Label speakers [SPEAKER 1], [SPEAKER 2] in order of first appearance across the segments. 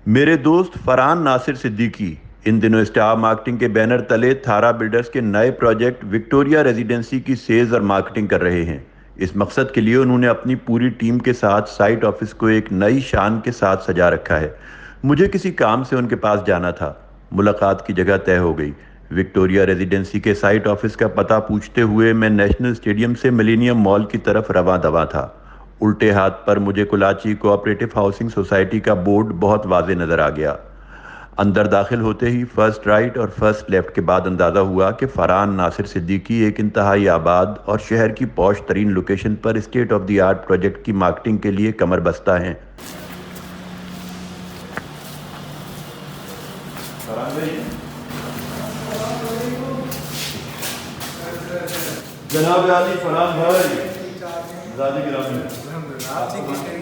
[SPEAKER 1] मेरे दोस्त फरहान नासिर सिद्दीकी इन दिनों स्टार मार्केटिंग के बैनर तले थारा बिल्डर्स के नए प्रोजेक्ट विक्टोरिया रेजिडेंसी की सेल्स और मार्केटिंग कर रहे हैं। इस मकसद के लिए उन्होंने अपनी पूरी टीम के साथ साइट ऑफिस को एक नई शान के साथ सजा रखा है। मुझे किसी काम से उनके पास जाना था। मुलाकात की जगह तय हो गई। विक्टोरिया रेजिडेंसी के साइट ऑफिस का पता पूछते हुए मैं नेशनल स्टेडियम से मिलेनियम मॉल की तरफ रवां दवा था। उल्टे हाथ पर मुझे कुलाची कोऑपरेटिव हाउसिंग सोसाइटी का बोर्ड बहुत वाज़े नज़र आ गया। अंदर दाखिल होते ही फर्स्ट राइट और फर्स्ट लेफ्ट के बाद अंदाज़ा हुआ कि फरहान नासिर सिद्दीकी एक इंतहाई आबाद और शहर की पॉश तरीन लोकेशन पर state of the art project की मार्केटिंग के लिए कमर बस्ता हैं। जनाब आली फरहान भाई,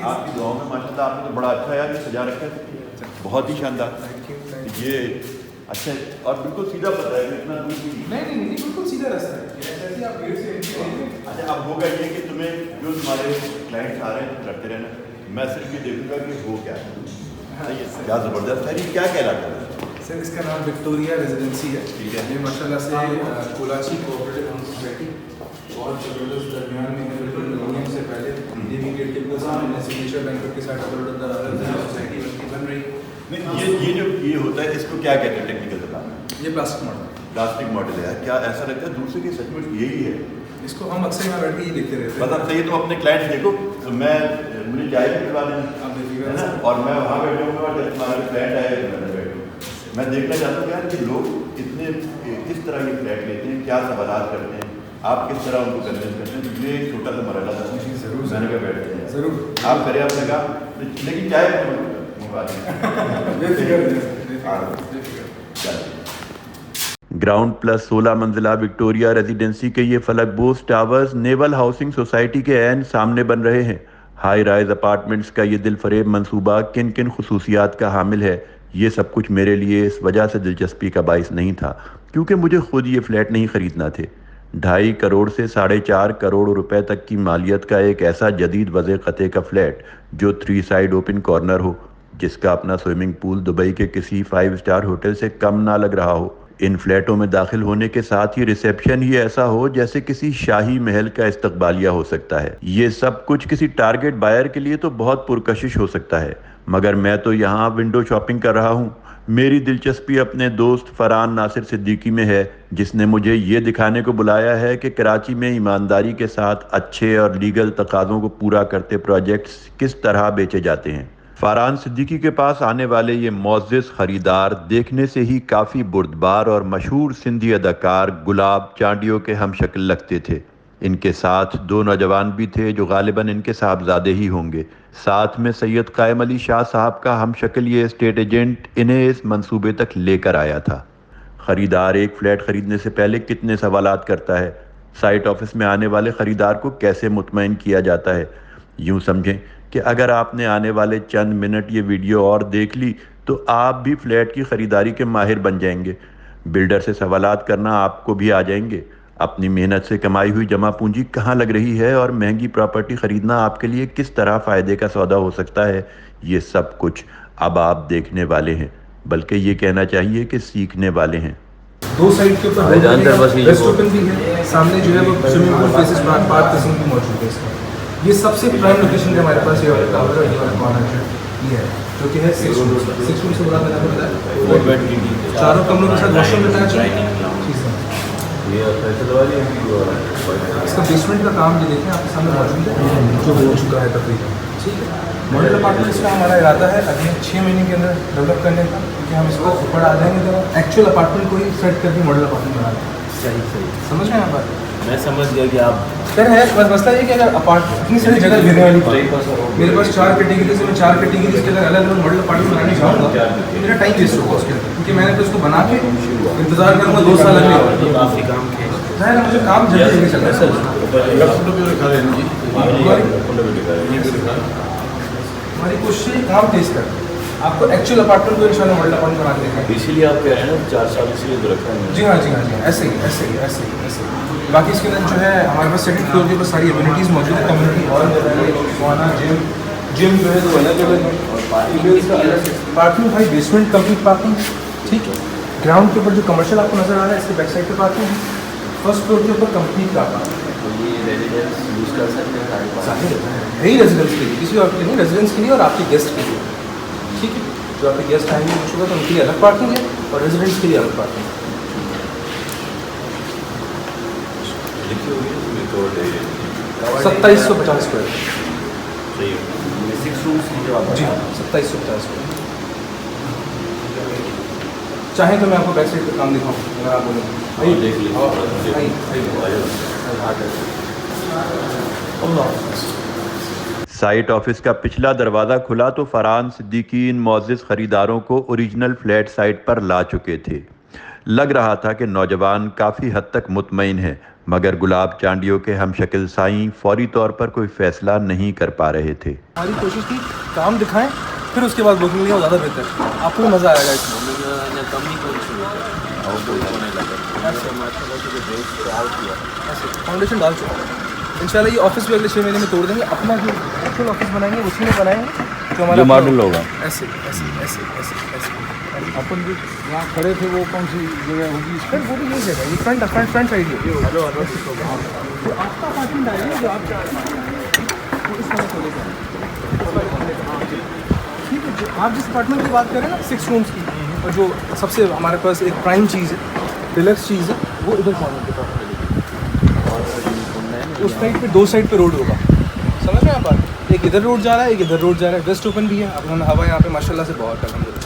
[SPEAKER 1] आपकी दुआओं में माशाल्लाह आपने तो बड़ा अच्छा यार ये सजा रखा है, बहुत ही शानदार। ये अच्छा और बिल्कुल सीधा पता है, इतना दूर भी
[SPEAKER 2] नहीं बिल्कुल सीधा रास्ता है। जैसे आप गेट से एंट्री करेंगे।
[SPEAKER 1] अच्छा, अब होगा ये कि तुम्हें जो तुम्हारे क्लाइंट्स आ रहे हैं करते रहना, मैं सिर्फ ये देखूंगा कि वो क्या है। क्या ज़बरदस्त है, ये क्या कहलाता है?
[SPEAKER 2] सर इसका नाम विक्टोरिया रेजिडेंसी है।
[SPEAKER 1] ठीक है।
[SPEAKER 2] ये माशाल्लाह से कोलाची कोऑपरेटिव हाउसिंग सोसाइटी बहुत जबरदस्त दरमियान में है, बिल्कुल मिलेनियम से पहले नेवी गेट के बिल्कुल सामने सिग्नेचर बैंक के साथ सोसाइटी बन रही है।
[SPEAKER 1] नहीं, ये जो ये होता है इसको क्या कहते हैं टेक्निकल जबान में?
[SPEAKER 2] ये प्लास्टिक मॉडल है।
[SPEAKER 1] प्लास्टिक मॉडल है। क्या ऐसा लगता है दूर से कि सचमुच यही है?
[SPEAKER 2] इसको हम अक्सर यहाँ बैठ के ये देखते रहते हैं।
[SPEAKER 1] मतलब सही, तुम अपने क्लाइंट देखो तो मैं मुझे चाय भी पिलवा देना,
[SPEAKER 2] आप देखिएगा
[SPEAKER 1] है ना, और मैं वहाँ बैठे हूँ और जब तुम्हारा क्लाइंट आए मैं बैठूँ। मैं देखना चाहता हूँ यार कि लोग इतने किस तरह ये फ्लैट लेते हैं, क्या सवाल करते हैं, आप किस तरह उनको कन्विंस करते हैं। ये एक छोटा सा मरहला था।
[SPEAKER 2] ज़रूर
[SPEAKER 1] मैंने कहा बैठते हैं,
[SPEAKER 2] ज़रूर
[SPEAKER 1] आप करें आपने कहा, लेकिन चाय मंगवा दें। ग्राउंड प्लस 16 मंजिला विक्टोरिया रेजिडेंसी के ये फलकबोस टावर्स नेवल हाउसिंग सोसाइटी के ऐन सामने बन रहे हैं। हाई राइज अपार्टमेंट्स का ये दिलफरेब मंसूबा किन किन खुसूसियात का हामिल है, ये सब कुछ मेरे लिए इस वजह से दिलचस्पी का बाइस नहीं था क्योंकि मुझे खुद ये फ्लैट नहीं खरीदना थे। 2.5 करोड़ से 4.5 करोड़ रुपए तक की मालियत का एक ऐसा जदीद वज़े क़ते का फ्लैट जो 3 साइड ओपन कॉर्नर हो, जिसका अपना स्विमिंग पूल दुबई के किसी 5 स्टार होटल से कम ना लग रहा हो। इन फ्लैटों में दाखिल होने के साथ ही रिसेप्शन ही ऐसा हो जैसे किसी शाही महल का इस्तकबालिया हो सकता है। ये सब कुछ किसी टारगेट बायर के लिए तो बहुत पुरकशिश हो सकता है, मगर मैं तो यहाँ विंडो शॉपिंग कर रहा हूँ। मेरी दिलचस्पी अपने दोस्त फरहान नासिर सिद्दीकी में है, जिसने मुझे ये दिखाने को बुलाया है कि कराची में ईमानदारी के साथ अच्छे और लीगल तकाज़ों को पूरा करते प्रोजेक्ट्स किस तरह बेचे जाते हैं। फरहान सिद्दीकी के पास आने वाले ये मोअज़्ज़िज़ ख़रीदार देखने से ही काफ़ी बुर्दबार और मशहूर सिंधी अदाकार गुलाब चांडियो के हम शक्ल लगते थे। इनके साथ 2 नौजवान भी थे जो गालिबन इनके साहबजादे ही होंगे। साथ में सैयद कायम अली शाह साहब का हम शक्ल ये एस्टेट एजेंट इन्हें इस मंसूबे तक लेकर आया था। ख़रीदार एक फ्लैट ख़रीदने से पहले कितने सवालात करता है, साइट ऑफिस में आने वाले ख़रीदार को कैसे मुतमईन किया जाता है। यूँ समझें कि अगर आपने आने वाले चंद मिनट ये वीडियो और देख ली तो आप भी फ्लैट की ख़रीदारी के माहिर बन जाएंगे। बिल्डर से सवालात करना आपको भी आ जाएंगे। अपनी मेहनत से कमाई हुई जमा पूंजी कहाँ लग रही है और महंगी प्रॉपर्टी ख़रीदना आपके लिए किस तरह फ़ायदे का सौदा हो सकता है, ये सब कुछ अब आप देखने वाले हैं, बल्कि ये कहना चाहिए कि सीखने वाले हैं।
[SPEAKER 2] 2 साइड के ऊपर वेस्ट ओपन भी है, सामने जो है वो स्विमिंग पूल फेसेस पार्क किस्म की मौजूद है। इसका ये सबसे प्राइम लोकेशन है हमारे पास, ये वाला टावर और ये वाला कॉर्नर ये है जो कि है 6 रूम से बड़ा बनाया है, चारों कमरों के साथ वॉशरूम अटैच है। इसका बेसमेंट का काम जो देखें आपके सामने मौजूद है, जो हो चुका है तकरीबन। ठीक है, मॉडल अपार्टमेंट इसका हमारा इरादा है अगले 6 महीने के अंदर डेवलप करने का, क्योंकि हम इसको ऊपर आ जाएंगे तो एक्चुअल अपार्टमेंट को ही सेट करके मॉडल अपार्टमेंट बना देंगे। सही समझ में आया बात?
[SPEAKER 3] मैं समझ गया कि आप
[SPEAKER 2] सर है बस मसला ये कि अगर अपार्टमेंट इतनी सारी जगह गिरने वाली मेरे पास 4 कैटेगरी से मैं 4 कैटेगरी के अगर अलग अलग मॉडल अपार्टमेंट बनाने चाहूँगा तो मेरा टाइम वेस्ट होगा उसके अंदर, क्योंकि मैंने तो इसको बना के इंतजार करूँगा 2 साल लगेगा।
[SPEAKER 3] काफ़ी काम किया
[SPEAKER 2] है ना, मुझे काम जल्दी जल्दी चल रहा है। हमारी कोशिश है काम तेज कर आपको एक्चुअल अपार्टमेंट को इंशाल्लाह मॉडल अपार्टमेंट बना देंगे।
[SPEAKER 3] इसीलिए आप कह रहे हैं ना 4 साल इसलिए तो रखा है।
[SPEAKER 2] जी हाँ ऐसे ही। बाकी इसके अंदर जो है हमारे पास सेकंड फ्लोर के ऊपर सारी एमिनिटीज़ मौजूद है, कम्युनिटी हॉल, खाना, जिम, जिम जो है तो अलग अलग है, और पार्किंग भाई बेसमेंट कंप्लीट पार्किंग, ठीक है। ग्राउंड के ऊपर जो कमर्शियल आपको नजर आ रहा है इसके बैक साइड पे पार्किंग है, फर्स्ट फ्लोर के ऊपर कंप्लीट कार पार्किंग है।
[SPEAKER 3] तो ये रेजिडेंस यूज़ कर सकते हैं
[SPEAKER 2] सारे यही रेजिडेंस के लिए, किसी और के लिए नहीं, रेजिडेंस के लिए और आपके गेस्ट के लिए, ठीक है। जो आपके गेस्ट आएंगे कुछ होगा तो उनके लिए अलग पार्किंग है और रेजिडेंट्स के लिए अलग पार्किंग है।
[SPEAKER 3] लिखी हुई है
[SPEAKER 2] 2750 स्क्वायर,
[SPEAKER 3] सही है। 6 रूम्स की जो आप
[SPEAKER 2] जी हाँ 2750 स्क्वायर। चाहे तो मैं आपको बैक साइड पे काम दिखाऊँ अगर आप बोलें।
[SPEAKER 3] आइए देख लीजिए।
[SPEAKER 1] साइट ऑफिस का पिछला दरवाज़ा खुला तो फरहान सिद्दीकी इन मौजिज़ ख़रीदारों को ओरिजिनल फ्लैट साइट पर ला चुके थे। लग रहा था कि नौजवान काफ़ी हद तक मुतमईन हैं, मगर गुलाब चांडियों के हमशक्ल साईं फौरी तौर पर कोई फ़ैसला नहीं कर पा रहे थे।
[SPEAKER 2] हमारी कोशिश थी काम दिखाएं फिर उसके बाद बुकिंग लिया, ज़्यादा बेहतर, आपको भी मज़ा आएगा इसमें। फाउंडेशन डाल चुका है, इंशाल्लाह ये ऑफिस भी अगले 6 महीने में तोड़ देंगे, अपना जो एक्चुअल ऑफिस बनाएंगे उसी में बनाएंगे जो हमारा
[SPEAKER 3] मॉडल होगा।
[SPEAKER 2] ऐसे ऐसे ऐसे ऐसे ऐसे
[SPEAKER 4] अपन जो यहाँ खड़े थे वो कौन सी जगह होगी?
[SPEAKER 2] फिर वो भी यही जगह, ये फ्रंट साइड ही है।
[SPEAKER 3] हेलो हेलो
[SPEAKER 2] तो आपका अपार्टमेंट आएगा जो आप चाह रहे हैं वो इस तरह चलेगा, ठीक है। जो आप जिस अपार्टमेंट की बात करें ना 6 रूम्स की, और जो सबसे हमारे पास एक प्राइम चीज़ है, डिलक्स चीज़ है, वो इधर कॉर्नर के पास मिलेगी। उस साइड पे 2 साइड पे रोड होगा, समझ में आप बात? एक इधर रोड जा रहा है, एक इधर रोड जा रहा है, वेस्ट ओपन भी है। अब हम हवा यहाँ पे माशाल्लाह से बहुत अलहमदुलिल्लाह।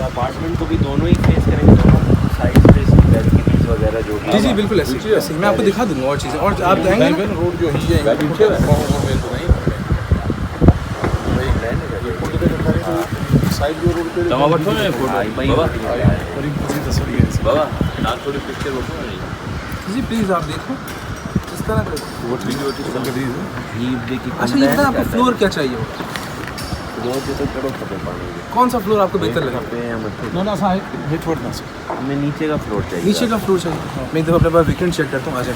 [SPEAKER 3] अपार्टमेंट को भी दोनों ही फेस करेंगे, दोनों साइड स्पेस बैल्कनीज वगैरह जो भी।
[SPEAKER 2] जी जी बिल्कुल ऐसे ऐसे मैं आपको दिखा दूँगा और चीज़ें, और आप जाएंगे ना
[SPEAKER 4] रोड जो ही जाएंगे पीछे साइड जो रोड पे
[SPEAKER 3] जमा बैठो ना फोटो बाबा
[SPEAKER 4] करीब किसी तस्वीर
[SPEAKER 3] बाबा ना थोड़ी पिक्चर बैठो ना
[SPEAKER 2] जी प्लीज़ आप देखो जिस तरह का।
[SPEAKER 4] वो ट्री जो चीज़ कर दी है
[SPEAKER 2] अच्छा ये बताएं आपको फ्लोर क्या चाहिए होगा, कौन सा फ्लोर आपको बेहतर लगे?
[SPEAKER 4] ना ना साइड हिट वर्ड ना से
[SPEAKER 3] हमें नीचे का फ्लोर चाहिए।
[SPEAKER 2] नीचे का फ्लोर चाहिए, मैं इधर अपने पास वीकेंड चेक करता हूँ, आ जाए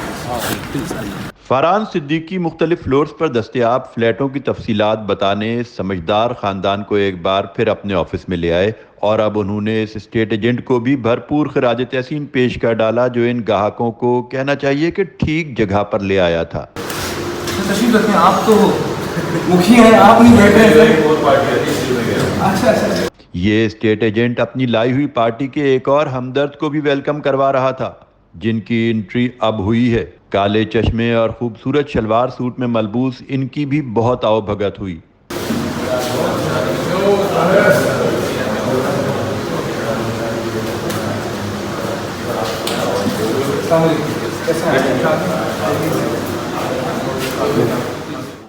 [SPEAKER 2] प्लीज़ आइए।
[SPEAKER 1] फरहान सिद्दीकी मुख्तलिफ फ्लोर्स पर दस्तयाब फ्लैटों की तफसीलात बताने समझदार ख़ानदान को एक बार फिर अपने ऑफिस में ले आए, और अब उन्होंने इस स्टेट एजेंट को भी भरपूर खराज तहसीन पेश कर डाला जो इन ग्राहकों को कहना चाहिए कि ठीक जगह पर ले आया था।
[SPEAKER 2] तशरीफ रखें, आप तो मुखिया हैं, आप नहीं बैठ रहे हैं। अच्छा अच्छा अच्छा।
[SPEAKER 1] ये स्टेट एजेंट अपनी लाई हुई पार्टी के एक और हमदर्द को भी वेलकम करवा रहा था, जिनकी एंट्री अब हुई है। काले चश्मे और खूबसूरत शलवार सूट में मलबूस इनकी भी बहुत आवभगत हुई।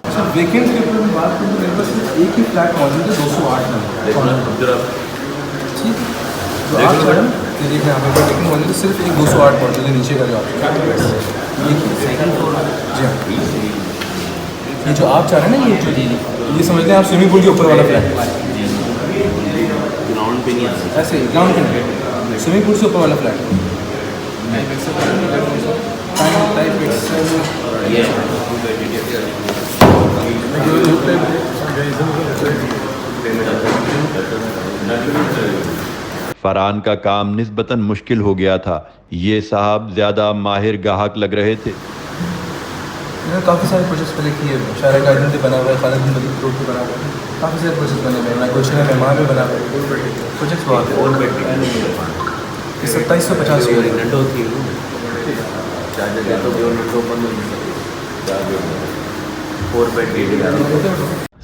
[SPEAKER 2] अच्छा वीकेंड के ऊपर मैं बात करूँ तो मेरे पास सिर्फ एक ही फ्लैट मौजूद है 208 में, ठीक है। जो आप मैडम ये देख रहे हैं यहाँ पे वीकेंड मौजूद है, सिर्फ एक 208 मौजूद है नीचे का जो आप सेकंड फ्लोर। जी हाँ, ये जो आप चाह रहे हैं ना ये समझ लें आप स्विमिंग पूल के ऊपर वाला फ्लैट,
[SPEAKER 3] ग्राउंड पे नहीं आ सकते।
[SPEAKER 2] ऐसे ही ग्राउंड पे स्विमिंग पूल से ऊपर वाला फ्लैट।
[SPEAKER 1] फरहान का काम निस्बतन मुश्किल हो गया था। ये साहब ज़्यादा माहिर गाहक लग रहे थे।
[SPEAKER 2] मैंने काफ़ी सारे प्रोजेक्ट्स पहले किए हुए, शायरा गार्डन भी बना हुआ है, खालिद बिन वलीद रोड पे बना हुआ है, काफ़ी सारे प्रोजेक्ट्स बने हुए हैं, मैं गुलशन मेहमान भी बना हुआ है, प्रोजेक्ट्स बहुत है। 2750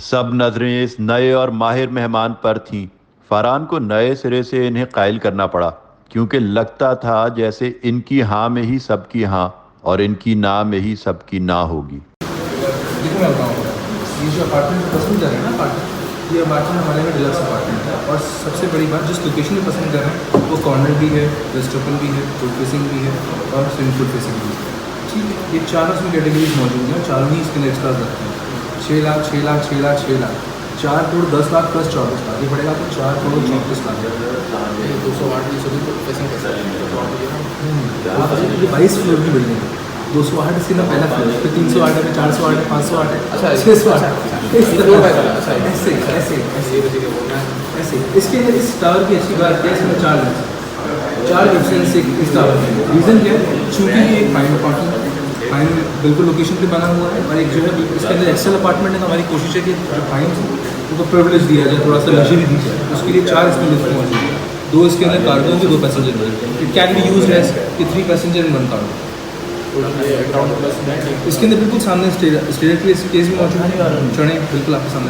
[SPEAKER 1] सब नजरें इस नए और माहिर मेहमान पर थीं। फरहान को नए सिरे से इन्हें कायल करना पड़ा, क्योंकि लगता था जैसे इनकी हाँ में ही सबकी हाँ और इनकी ना में ही सबकी ना होगी।
[SPEAKER 2] देखो मैं बताऊँ, ये जो अपार्टमेंट पसंद कर रहे हैं ना अपार्टमेंट, ये अपार्टमेंट हमारे में डिलक्स अपार्टमेंट है, और सबसे बड़ी बात जिस लोकेशन में पसंद कर रहे हैं वो कॉर्नर भी है, वेस्ट ओपन भी है, रोड फेसिंग भी है और स्विमिंग पूल फेसिंग भी है, ठीक है। ये चारों इसमें कैटेगरीज मौजूद हैं, चारों ही इसके नेक्स्ट क्लास रखते हैं। 6 लाख 6 लाख 6 लाख 6 लाख 4 करोड़ 10 लाख प्लस 24 लाख, ये पड़ेगा आपको 4 करोड़ 34 लाख। 208 की सभी फेसिंग कैसा है, 22 फ्लोर की बिल्डिंग है, 208 इसके अंदर पहला फ्लोर, फिर 308 है, 408 है, 508 है, अच्छा 608 ऐसे। इसके अंदर इस टावर की अच्छी बात क्या है, इसमें 4 डिफरेंस इस टावर में। रीज़न क्या है, चूँकि ये एक फाइन अपार्टमेंट फाइन बिल्कुल लोकेशन पे बना हुआ है, और एक जो है इसके अंदर एक्सेल अपार्टमेंट है, तो हमारी कोशिश है कि जो फाइन उनको प्रिविलेज दिया जाए, थोड़ा सा लग्जरी दी जाए। उसके लिए 4 इसमें लिफ्ट मौजूद है, 2 इसके अंदर कार्गो की, 2 पैसेंजर की। It can be use as कि 3 पैसेंजर इन 1 कार्गो। इसके अंदर बिल्कुल सामने स्टेयर केस भी मौजूद है, चढ़े बिल्कुल आपके सामने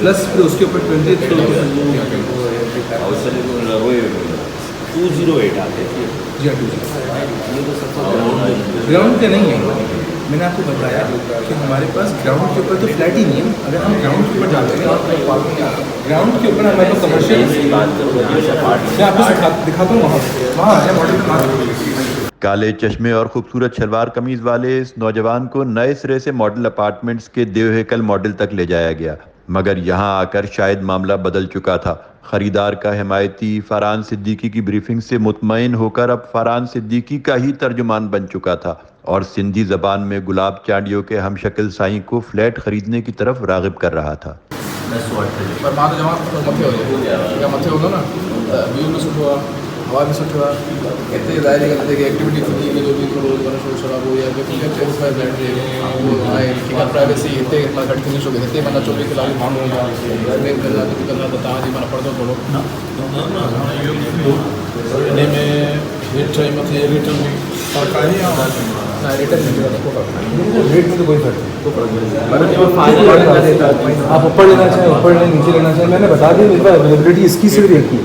[SPEAKER 2] प्लस फिर उसके ऊपर 20
[SPEAKER 3] 208 आते हैं।
[SPEAKER 2] जी हाँ, ग्राउंड पे नहीं है। मैंने आपको बताया कि हमारे पास ग्राउंड के ऊपर तो फ्लैट ही नहीं है। अगर हम ग्राउंड के ऊपर जाते हैं, ग्राउंड के ऊपर हमारे पास कमर्शियल मैं आपको दिखाता हूँ, वहाँ आ जाए मॉडल।
[SPEAKER 1] काले चश्मे और खूबसूरत शलवार कमीज वाले इस नौजवान को नए सिरे से मॉडल अपार्टमेंट्स के देवहेकल मॉडल तक ले जाया गया, मगर यहां आकर शायद मामला बदल चुका था। खरीदार का हिमायती फरहान सिद्दीकी की ब्रीफिंग से मुतमईन होकर अब फरहान सिद्दीकी का ही तर्जुमान बन चुका था और सिंधी जबान में गुलाब चांडियों के हमशक्ल साईं को फ्लैट खरीदने की तरफ रागिब कर रहा था।
[SPEAKER 4] पर मां तो जमा मथे होगा ना, व्यू भी सुठो आहे, हवा भी सुठो आहे। हिते ज़ाहिर ॻाल्हि आहे कि एक्टिविटी थींदी आहे, जो बि थोरो घणो शोर शराबो या प्राइवेसी हिते मां घटि थींदी, छो कि हिते माना 24 कलाक माण्हू हूंदा, मेन कंदा त तव्हांजी माना पढ़ंदो थोरो इन में हेठि ऐं मथे रिटर्न में सरकारी रिटर्न में
[SPEAKER 2] रेट में तो कोई फर्क नहीं, आप ऊपर लेना चाहें ऊपर लें, नीचे लेना चाहें। मैंने बता दिया मेरे पास अवेलेबिलिटी इसकी सिर्फ एक ही है,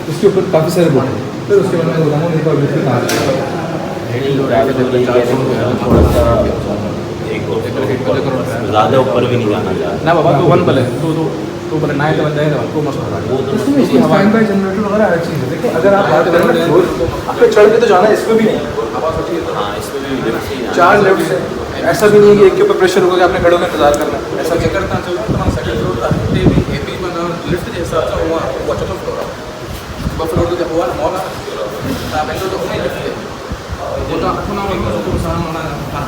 [SPEAKER 2] इसके ऊपर काफ़ी सारे बुक हैं। फिर उसके बाद मैं बताऊँगा मेरे पास अवेलेबिलिटी कहाँ
[SPEAKER 3] ज़्यादा ऊपर भी नहीं जाना चाहता
[SPEAKER 4] ना बाबा। तो 1 भले तो भले 9 11 जाएगा, तो मस्त होगा।
[SPEAKER 2] इसमें स्टैंड बाय जनरेटर वगैरह हर चीज़ है। देखिए अगर आप बात करें ना फ्लोर, आपको चढ़ के तो जाना है, इसमें भी नहीं।
[SPEAKER 3] हाँ, इसमें भी
[SPEAKER 2] 4 लेफ्ट है, ऐसा भी नहीं है कि एक के ऊपर प्रेशर होगा कि आपने खड़े होकर इंतजार करना है।
[SPEAKER 4] ऐसा क्या करता है, चलो तुम्हारा सेकंड फ्लोर था, ये भी मतलब लिफ्ट जैसा था, वो चौथा फ्लोर है, वो फ्लोर तो जब हुआ मॉल है, बेंगलोर तो नहीं लिफ्ट है, वो तो अपना तो सामान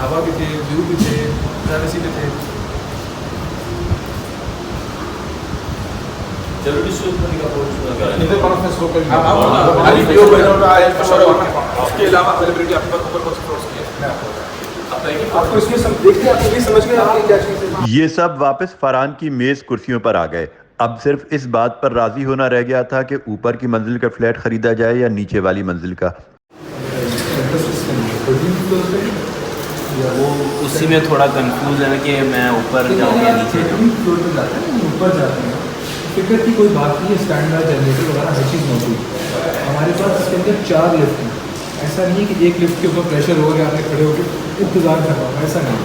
[SPEAKER 4] हवा भी थे, व्यू भी थे, प्राइवेसी भी थे। उसके अलावा अवेलेबिलिटी आपके पास ऊपर कौन से फ्लोर्स की है, आपको इसमें सब देखते हैं, आपको ये समझ में आपकी क्या चीज़ है।
[SPEAKER 1] ये सब वापस फरहान की मेज कुर्सियों पर आ गए। अब सिर्फ इस बात पर राजी होना रह गया था कि ऊपर की मंजिल का फ्लैट खरीदा जाए या नीचे वाली मंजिल का।
[SPEAKER 3] वो उसी में थोड़ा कंफ्यूज है कि मैं ऊपर जाऊँ या नीचे जाऊँ।
[SPEAKER 2] फ्लोर पर जाते हैं, ऊपर जाते हैं, फिक्र की कोई बात नहीं है। स्टैंड बाय जनरेटर वगैरह हर चीज़ मौजूद है हमारे पास। इसके अंदर 4 लिफ्ट हैं। ऐसा नहीं है कि एक लिफ्ट के ऊपर प्रेशर होगा कि आपने खड़े होकर इंतज़ार करना होगा, ऐसा नहीं।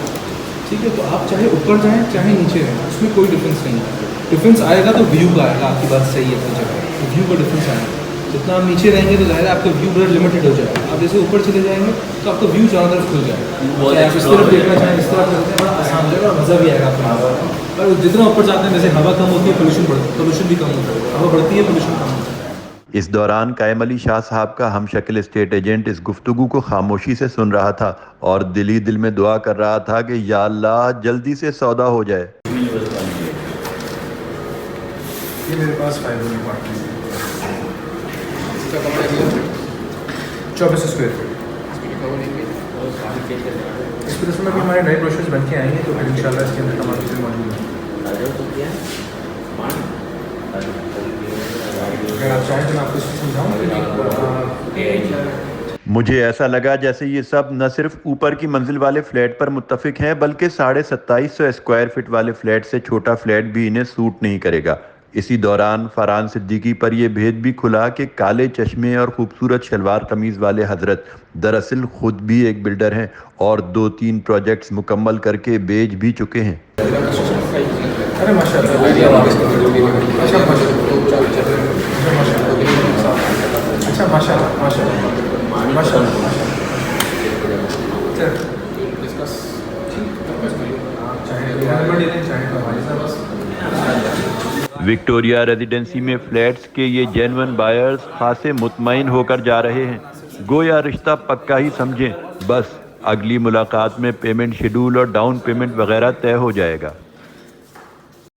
[SPEAKER 2] ठीक है, तो आप चाहे ऊपर जाएं चाहे नीचे रहें, उसमें कोई डिफरेंस नहीं है। डिफरेंस आएगा तो व्यू का आएगा, आपकी बात सही है अपनी जगह, तो व्यू का डिफरेंस आएगा। जितना आप नीचे रहेंगे तो ज़ाहिर है आपका व्यू बड़ा लिमिटेड हो जाएगा। आप जैसे ऊपर चले जाएंगे तो आपका व्यू चारों तरफ खुल जाएगा, चाहे आप इस तरफ देखना चाहें इस तरफ देखते हैं, बड़ा आसान हो जाएगा, मज़ा भी आएगा आपको। और जितना ऊपर जाते हैं जैसे हवा कम होती है, पोल्यूशन भी कम होता है, हवा बढ़ती है, पोल्यूशन कम होता है।
[SPEAKER 1] इस दौरान कायम अली शाह साहब का हमशक्ल स्टेट एजेंट इस गुफ्तगू को खामोशी से सुन रहा था और दिल ही दिल में दुआ कर रहा था कि या अल्लाह जल्दी से सौदा हो जाए।
[SPEAKER 2] ये मेरे पास 5 रूम अपार्टमेंट है, इसका कमरा दिया 24 स्क्वायर फीट। इस पर इसमें भी हमारे नए ब्रोशर्स बन के आएंगे, तो फिर इंशाल्लाह इसके अंदर तमाम चीज़ें मौजूद हैं। अगर आप चाहें तो मैं आपको इसको समझाऊँ।
[SPEAKER 1] मुझे ऐसा लगा जैसे ये सब न सिर्फ ऊपर की मंजिल वाले फ्लैट पर मुत्तफिक हैं, बल्कि 2750 स्क्वायर फीट वाले फ्लैट से छोटा फ्लैट भी इन्हें सूट नहीं करेगा। इसी दौरान फरहान सिद्दीकी पर यह भेद भी खुला कि काले चश्मे और खूबसूरत शलवार कमीज वाले हजरत दरअसल खुद भी एक बिल्डर हैं और 2-3 प्रोजेक्ट्स मुकम्मल करके बेच भी चुके हैं।
[SPEAKER 2] अरे माशाल्लाह, अच्छा माशाल्लाह
[SPEAKER 1] विक्टोरिया रेजिडेंसी में फ्लैट्स के ये जेन्युइन बायर्स खासे मुतमईन होकर जा रहे हैं। गोया रिश्ता पक्का ही समझें, बस अगली मुलाकात में पेमेंट शेड्यूल और डाउन पेमेंट वगैरह तय हो जाएगा।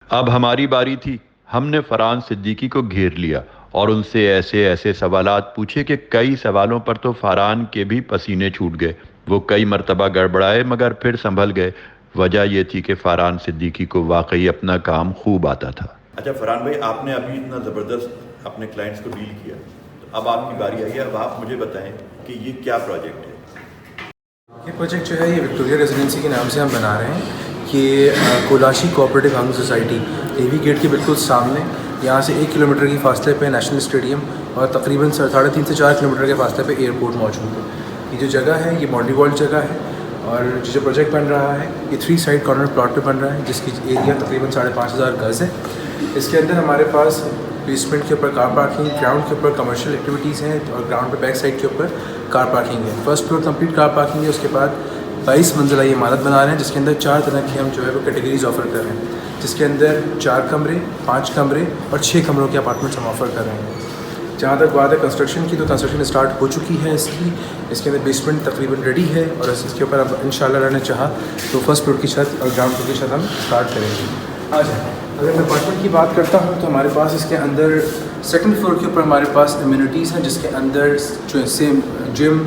[SPEAKER 1] अब हमारी बारी थी। हमने फरहान सिद्दीकी को घेर लिया और उनसे ऐसे ऐसे सवालात पूछे कि कई सवालों पर तो फरहान के भी पसीने छूट गए। वो कई मर्तबा गड़बड़ाए मगर फिर संभल गए। वजह यह थी कि फरहान सिद्दीकी को वाकई अपना काम खूब आता था। अच्छा फरहान भाई, आपने अभी इतना ज़बरदस्त अपने क्लाइंट्स को डील किया, तो अब आपकी बारी आई है। अब आप मुझे बताएं कि ये क्या प्रोजेक्ट है।
[SPEAKER 2] ये प्रोजेक्ट जो है ये विक्टोरिया रेजिडेंसी के नाम से हम बना रहे हैं। कि कोलाशी कोऑपरेटिव हाउसिंग सोसाइटी एवी गेट के बिल्कुल सामने, यहाँ से 1 किलोमीटर के फासले पे नेशनल स्टेडियम और तकरीबन 3.5 से 4 किलोमीटर के फासले पे एयरपोर्ट मौजूद है। ये जो जगह है ये मॉडल वर्ल्ड जगह है और जो प्रोजेक्ट बन रहा है ये 3 साइड कॉर्नर प्लॉट पे बन रहा है, जिसकी एरिया तकरीबन 5,500 गज़ है। इसके अंदर हमारे पास बेसमेंट के ऊपर कार पार्किंग, ग्राउंड के ऊपर कमर्शियल एक्टिविटीज़ हैं और ग्राउंड पे बैक साइड के ऊपर कार पार्किंग है। First floor complete car parking है। उसके बाद 22 मंजिला ये इमारत बना रहे हैं, जिसके अंदर 4 तरह की हम जो है वो कैटेगरीज ऑफ़र कर रहे हैं, जिसके अंदर 4 कमरे, 5 कमरे और 6 कमरों के अपार्टमेंट्स हम ऑफ़र कर रहे हैं। जहाँ तक बात है कंस्ट्रक्शन की, तो कंस्ट्रक्शन स्टार्ट हो चुकी है इसकी। इसके अंदर बेसमेंट तकरीबन रेडी है और इसके ऊपर अब इंशाल्लाह रहने चाहा तो फर्स्ट फ्लोर की छत और ग्राउंड फ्लोर की छत हम स्टार्ट करेंगे। आ जाए, अगर मैं अपार्टमेंट की बात करता हूँ तो हमारे पास इसके अंदर सेकंड फ्लोर के ऊपर हमारे पास इम्यूनिटीज़ हैं, जिसके अंदर जो सेम जिम,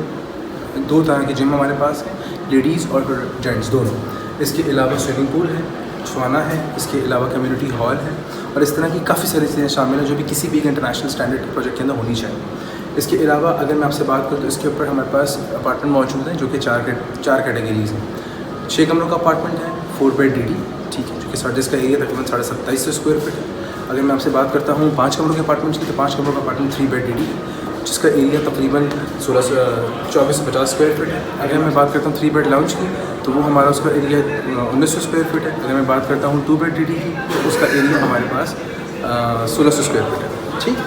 [SPEAKER 2] 2 तरह के जिम हमारे पास हैं, लेडीज़ और जेंट्स दोनों। इसके अलावा स्विमिंग पूल है, छुआना है, इसके अलावा कम्युनिटी हॉल है और इस तरह की काफ़ी सारी चीज़ें शामिल हैं जो भी किसी भी एक इंटरनेशनल स्टैंडर्ड के प्रोजेक्ट के अंदर होनी चाहिए। इसके अलावा अगर मैं आपसे बात करूँ तो इसके ऊपर हमारे पास अपार्टमेंट मौजूद हैं जो कि 4 कैटेगरीज़ हैं। 6 कमरों का अपार्टमेंट है, 4 बेड DD, ठीक है, जो कि जिसका एरिया तकरीबन 2750 स्क्वायर फीट है। अगर मैं आपसे बात करता हूँ 5 कमरों के अपार्टमेंट की, तो 5 कमरों का अपार्टमेंट 3 बेड DD है, जिसका एरिया तकरीबन 24 से 50 स्क्वायर फीट है। अगर मैं बात करता हूँ 3 बेड लाउंज की, तो वो हमारा उसका एरिया 1900 स्क्वायर फीट है। अगर मैं बात करता हूँ 2 बेड DD की, तो उसका एरिया हमारे पास 1600 स्क्वायर फीट है। ठीक,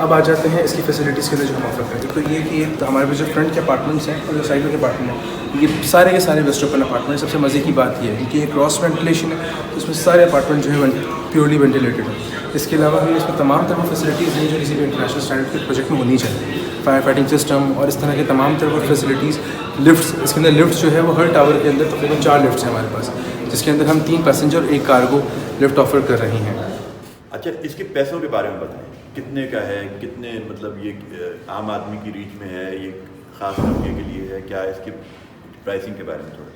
[SPEAKER 2] अब आ जाते हैं इसकी फैसिलिटीज़ के लिए जो हम ऑफर करते हैं। तो ये कि तो हमारे पास जो फ्रंट के अपार्टमेंट्स हैं और जो साइड के अपार्टमेंट हैं, ये सारे के सारे वेस्ट ओपन अपार्टमेंट। सबसे मज़े की बात ये है क्योंकि ये क्रॉस वेंटिलेशन है, इसमें सारे अपार्टमेंट जो है प्योरली वेंटिलेटेड है। इसके अलावा भी इसमें तमाम तरह फैसिलिटीज़ हैं जो किसी भी इंटरनेशनल स्टैंडर्ड के प्रोजेक्ट में होनी चाहिए। फायर फाइटिंग सिस्टम और इस तरह के तमाम तरह की फैसिलिटीज़, लिफ्ट्स, इसके अंदर लिफ्ट जो है वो हर टावर के अंदर तकरीबन 4 लिफ्ट्स हैं हमारे पास, जिसके अंदर हम 3 पैसेंजर और 1 कार्गो लिफ्ट ऑफर कर रही हैं।
[SPEAKER 1] अच्छा, इसके पैसों के बारे में बताएं, कितने का है, कितने मतलब ये आम आदमी की रीच में है, ये ख़ास तबके के लिए है, क्या इसकी प्राइसिंग के बारे में थोड़ा।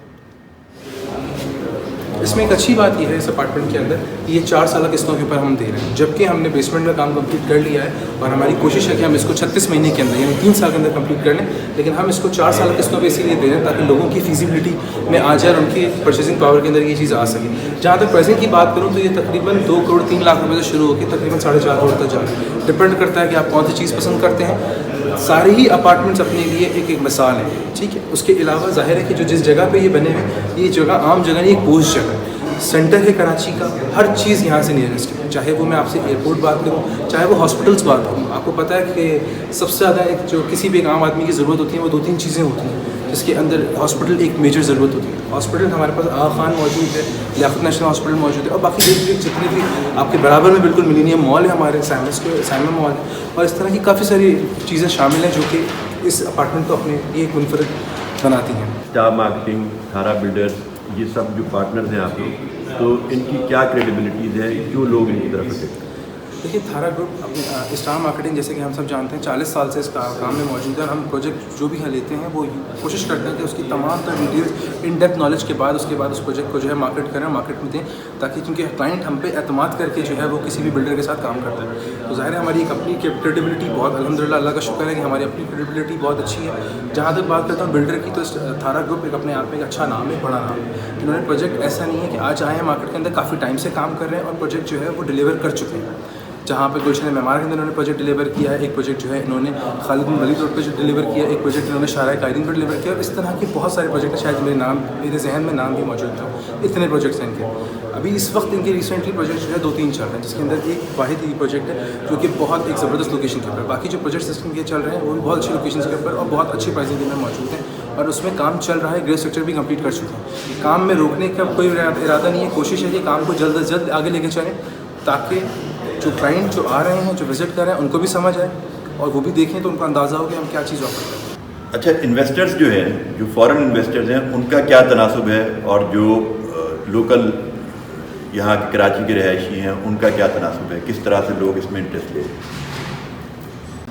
[SPEAKER 2] इसमें एक अच्छी बात यह है इस अपार्टमेंट के अंदर ये 4 साल किस्तों के ऊपर हम दे रहे हैं, जबकि हमने बेसमेंट का काम कंप्लीट कर लिया है और हमारी कोशिश है कि हम इसको 36 महीने के अंदर यानी 3 साल के अंदर कंप्लीट कर लें। लेकिन हम इसको 4 साल किस्तों पे इसीलिए दे रहे हैं ताकि लोगों की फिजिबिलिटी में आ जाए और उनकी परचेजिंग पावर के अंदर ये चीज़ आ सके। जहाँ तक प्राइसिंग की बात करूँ तो ये तकरीबन 2 करोड़ 3 लाख रुपये से शुरू होकर तकरीबन 4.5 करोड़ तक जा रहा है। डिपेंड करता है कि आप कौन सी चीज़ पसंद करते हैं। सारे ही अपार्टमेंट्स अपने लिए एक मिसाल है, ठीक है। उसके अलावा जाहिर है कि जो जिस जगह पे ये बने हैं ये जगह आम जगह नहीं, एक पोस्ट जगह है, सेंटर है कराची का, हर चीज़ यहाँ से नियरेस्ट है। चाहे वो मैं आपसे एयरपोर्ट बात करूँ, चाहे वो हॉस्पिटल्स बात करूँ। आपको पता है कि सबसे ज़्यादा एक जो किसी भी एक आम आदमी की ज़रूरत होती है वो 2-3 चीज़ें होती हैं, जिसके अंदर हॉस्पिटल एक मेजर ज़रूरत होती है। हॉस्पिटल हमारे पास आगा खान मौजूद है, लियाकत नेशनल हॉस्पिटल मौजूद है और बाकी जितने भी आपके बराबर में बिल्कुल मिलीनियम मॉल है, हमारे साइमन मॉल है और इस तरह की काफ़ी सारी चीज़ें शामिल हैं जो कि इस अपार्टमेंट को अपने लिए एक मुनफरद बनाती हैं।
[SPEAKER 1] स्टार मार्केटिंग, थारा बिल्डर्स, ये सब जो पार्टनर्स हैं आप लोग, तो इनकी क्या क्रेडिबिलिटीज़ है, क्यों लोग इनकी तरफ से?
[SPEAKER 2] देखिए, थारा ग्रुप अपनी स्टार मार्केटिंग जैसे कि हम सब जानते हैं 40 साल से इस काम में मौजूद है और हम प्रोजेक्ट जो भी यहाँ लेते हैं वो कोशिश करते हैं कि उसकी तमाम तरह डिटेल्स इन डेप्थ नॉलेज के बाद उसके बाद उस प्रोजेक्ट को जो है मार्केट करें, मार्केट में दें, ताकि क्योंकि क्लाइंट हम पे एतमाद करके जो है वो किसी भी बिल्डर के साथ काम करता है। तो ज़ाहिर है हमारी एक अपनी क्रेडिबिलिटी बहुत, अल्हम्दुलिल्लाह अल्लाह का शुक्र है कि हमारी अपनी क्रेडिबिलिटी बहुत अच्छी है। जहाँ तक बात करता हूँ बिल्डर की, तो थारा ग्रुप एक अपने आप में एक अच्छा नाम है, बड़ा नाम है। इन्होंने प्रोजेक्ट ऐसा नहीं है कि आज आए हैं मार्केट के अंदर, काफ़ी टाइम से काम कर रहे हैं और प्रोजेक्ट जो है वो डिलीवर कर चुके हैं। जहाँ पे गुलशन मेमार के अंदर इन्होंने प्रोजेक्ट डिलीवर किया है, एक प्रोजेक्ट जो है इन्होंने खालिद बिन वलीद रोड पे जो डिलीवर किया, एक प्रोजेक्ट इन्होंने शारा कायदीन पर डिलीवर किया और इस तरह के बहुत सारे प्रोजेक्ट हैं। शायद मेरे जहन में नाम भी मौजूद था, इतने प्रोजेक्ट्स हैं इनके। अभी इस वक्त इनके रिसेंटली प्रोजेक्ट जो है 2-3 चल रहे हैं, जिसके अंदर एक वाहिद ही प्रोजेक्ट है जो कि बहुत एक ज़बरदस्त लोकेशन के ऊपर। बाकी जो प्रोजेक्ट सिस्टम के चल रहे हैं वो भी बहुत अच्छी लोकेशन के ऊपर और बहुत अच्छी प्राइसिंग के अंदर मौजूद हैं और उसमें काम चल रहा है। ग्रे स्ट्रक्चर भी कंप्लीट कर चुके हैं। काम में रोकने का कोई इरादा नहीं है, कोशिश है कि काम को जल्द से जल्द आगे लेके चलें ताकि जो क्लाइंट जो आ रहे हैं, जो विज़िट कर रहे हैं, उनको भी समझ आए और वो भी देखें तो उनको अंदाज़ा हो कि हम क्या चीज़ ऑफर करें।
[SPEAKER 1] अच्छा, इन्वेस्टर्स जो हैं, जो फॉरेन इन्वेस्टर्स हैं, उनका क्या तनासुब है और जो लोकल यहाँ के कराची के रहायशी हैं उनका क्या तनासुब है, किस तरह से लोग इसमें इंटरेस्ट ले?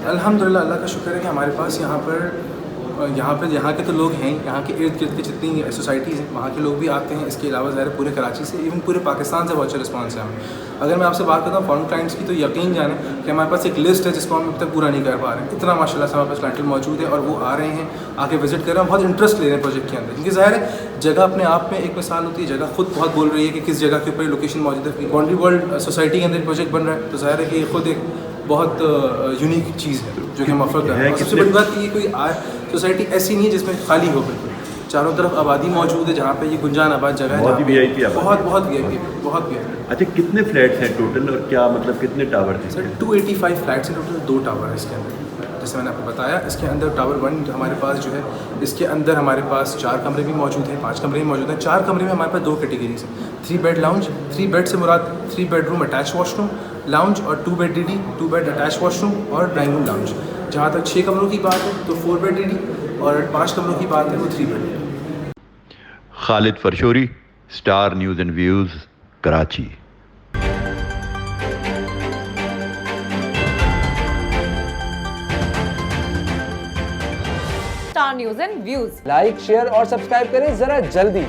[SPEAKER 2] अल्हम्दुलिल्लाह, अल्लाह का शुक्र है कि हमारे पास यहाँ के तो लोग हैं, यहाँ के इर्द गिर्द की जितनी सोसाइटीज़ हैं वहाँ के लोग भी आते हैं। इसके अलावा ज़ाहिर पूरे कराची से, इवन पूरे पाकिस्तान से बहुत अच्छा रिस्पॉन्स है हमें। अगर मैं आपसे बात करता हूँ फॉरेन क्लाइंट्स की, तो यकीन जाने कि हमारे पास एक लिस्ट है जिसको हम अब तक पूरा नहीं कर पा रहे हैं। इतना माशाल्लाह से हमारे पास क्लाइंटल मौजूद है और वो आ रहे हैं, आके विजिट कर रहे हैं, बहुत इंटरेस्ट ले रहे हैं प्रोजेक्ट के अंदर। क्योंकि ज़ाहिर है जगह अपने आप में एक मिसाल होती है, जगह खुद बहुत बोल रही है कि किस जगह के ऊपर लोकेशन मौजूद है। बाउंड्री वर्ल्ड सोसाइटी के अंदर प्रोजेक्ट बन रहा है, तो ज़ाहिर है कि खुद एक बहुत यूनिक चीज़ है जो कि हम ऑफर कर रहे हैं। सबसे बड़ी बात ये कोई सोसाइटी ऐसी नहीं है जिसमें खाली हो, बिल्कुल चारों तरफ आबादी मौजूद है, जहाँ पे ये गुंजान आबाद जगह है,
[SPEAKER 1] बहुत VIP आबादी,
[SPEAKER 2] बहुत VIP।
[SPEAKER 1] अच्छा, कितने फ्लैट्स हैं टोटल और क्या मतलब कितने टावर थे?
[SPEAKER 2] सर 285 फ्लैट्स हैं टोटल, 2 टावर है इसके अंदर। जैसे मैंने आपको बताया, इसके अंदर टावर 1 हमारे पास जो है, इसके अंदर हमारे पास 4 कमरे भी मौजूद हैं, 5 कमरे भी मौजूद हैं। 4 कमरे में हमारे पास 2 कैटेगरीज हैं, 3 बेड लाउंज, 3 बेड से मुराद 3 बेडरूम अटैच वॉशरूम लाउंज, और 2 bed DD, 2 bed attach washroom और ड्राइंग रूम लाउंज। जहाँ तक 6 कमरों की बात है तो 4 बेड DD, और 5 कमरों की बात है वो 3 बेड DD।
[SPEAKER 1] Khalid Farshori, Star News and Views, Karachi.
[SPEAKER 5] Star News and Views
[SPEAKER 6] like, share और सब्सक्राइब करें जरा जल्दी।